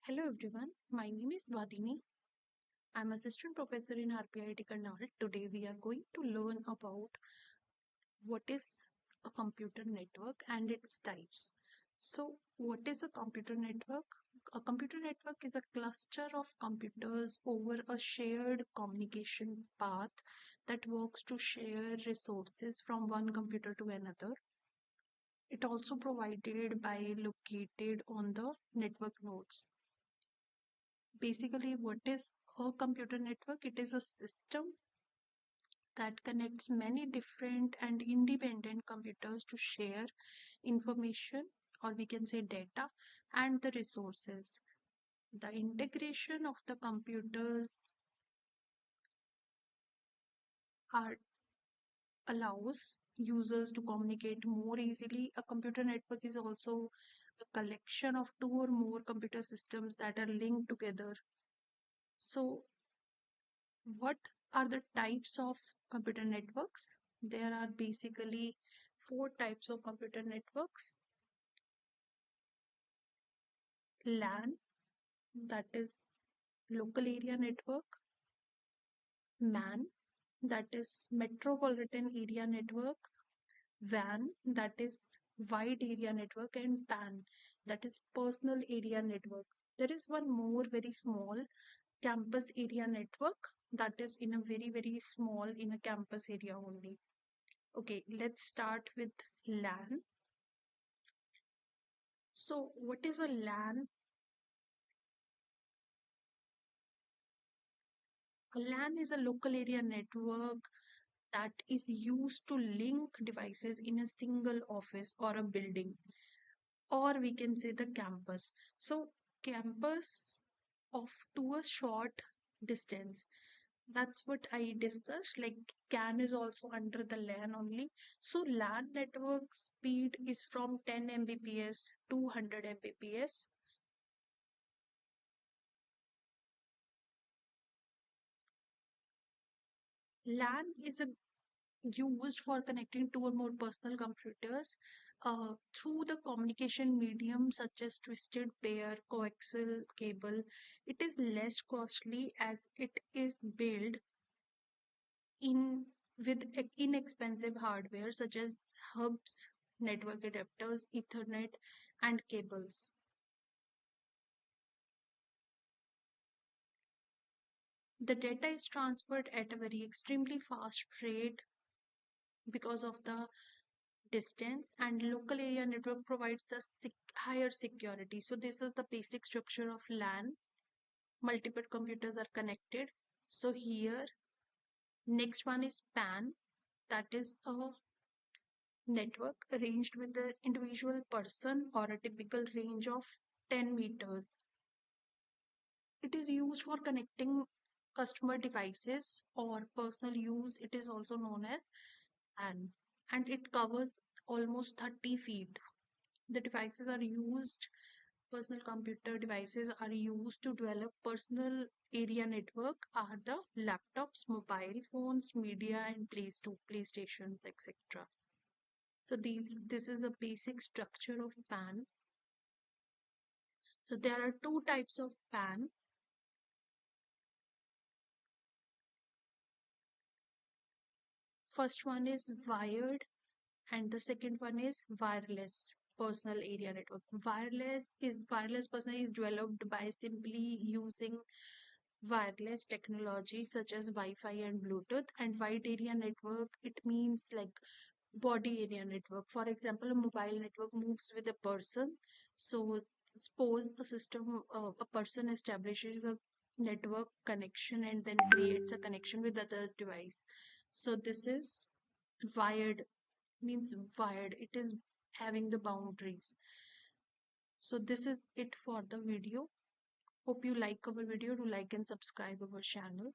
Hello everyone, my name is Vadini. I'm assistant professor in RPIIT Karnal. Today we are going to learn about what is a computer network and its types. So, what is a computer network? A computer network is a cluster of computers over a shared communication path that works to share resources from one computer to another. It also provided by located on the network nodes. Basically, what is a computer network? It is a system that connects many different and independent computers to share information, or we can say data, and the resources. The integration of the computers are allows users to communicate more easily. A computer network is also a collection of two or more computer systems that are linked together. So what are the types of computer networks? There are basically four types of computer networks. LAN, that is local area network. MAN, that is metropolitan area network. WAN, that is wide area network. And PAN, that is personal area network. There is one more very small campus area network that is in a very small in a campus area only. Okay, let's start with LAN. So, what is a LAN? A LAN is a local area network that is used to link devices in a single office or a building, or we can say the campus. So, campus of to a short distance. That's what I discussed. Like CAN is also under the LAN only. So LAN network speed is from 10 Mbps to 100 Mbps. LAN is used for connecting two or more personal computers through the communication medium such as twisted pair, coaxial cable. It is less costly as it is built in with inexpensive hardware such as hubs, network adapters, Ethernet, and cables. The data is transferred at a very extremely fast rate because of the distance, and local area network provides the higher security. So this is the basic structure of LAN. Multiple computers are connected. So here, next one is PAN. That is a network arranged with the individual person or a typical range of 10 meters. It is used for connecting customer devices or personal use. It is also known as PAN, and it covers almost 30 feet. The devices are used, personal computer devices are used to develop personal area network are the laptops, mobile phones, media and playstations, etc. So this is a basic structure of PAN. So there are two types of PAN. First one is wired and the second one is wireless personal area network. Wireless personal is developed by simply using wireless technology such as Wi-Fi and Bluetooth. And wide area network, it means like body area network. For example, a mobile network moves with a person. So suppose a person establishes a network connection and then creates a connection with other device. So this is wired, means wired. It is having the boundaries. So this is it for the video. Hope you like our video. Do like and subscribe our channel.